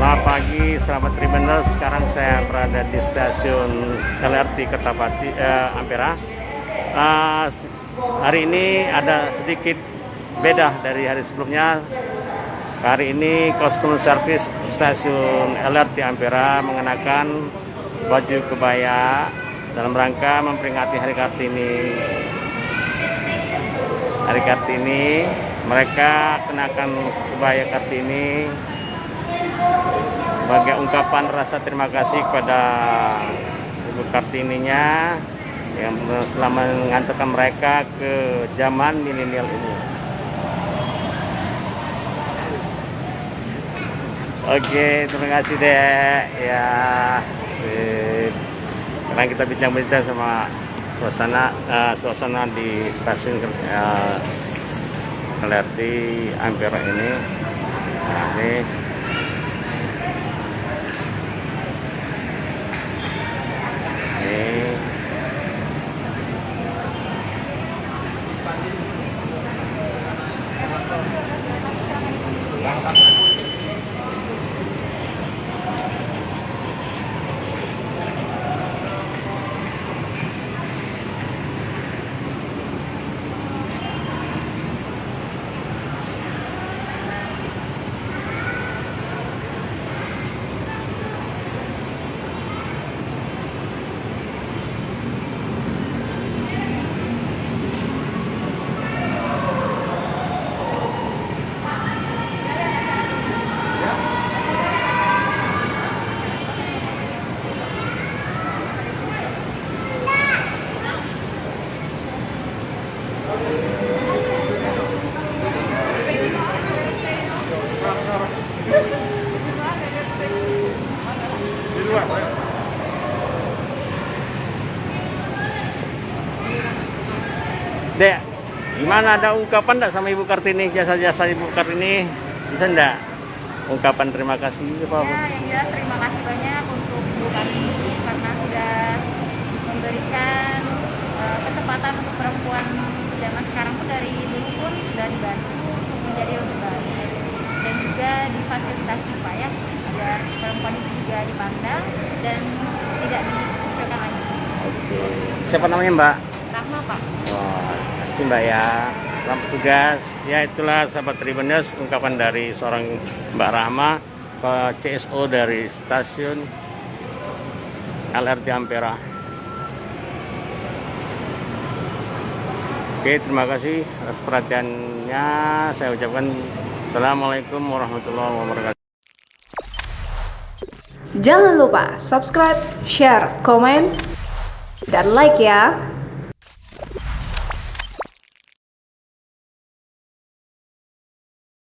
Selamat pagi, sahabat Tribuners. Sekarang saya berada di stasiun LRT Kertapati Ampera. Hari ini ada sedikit beda dari hari sebelumnya. Hari ini customer service stasiun LRT Ampera mengenakan baju kebaya dalam rangka memperingati Hari Kartini. Hari Kartini, mereka kenakan kebaya Kartini sebagai ungkapan rasa terima kasih kepada Ibu Kartininya yang telah mengantarkan mereka ke zaman milenial ini. Oke, terima kasih deh. Ya, sekarang kita bincang-bincang sama suasana di stasiun LRT Ampera ini. Nah, ini Dek, gimana, ada ungkapan enggak sama Ibu Kartini, jasa-jasa Ibu Kartini? Bisa enggak ungkapan terima kasih apa? Ya, yang jelas terima kasih banyak untuk Ibu Kartini karena sudah memberikan kesempatan untuk perempuan zaman sekarang pun dari dulu pun sudah dibantu untuk menjadi lebih baik dan juga difasilitasi supaya agar perempuan itu juga dipandang dan tidak dikucilkan lagi. Oke. Siapa namanya, Mbak? Rahma, Pak. Wah, terima kasih Mbak ya. Selamat tugas. Ya, itulah sahabat Tribuners, ungkapan dari seorang Mbak Rahma, CSO dari stasiun LRT Ampera. Oke, terima kasih atas perhatiannya. Saya ucapkan Assalamualaikum warahmatullahi wabarakatuh. Jangan lupa subscribe, share, komen, dan like ya.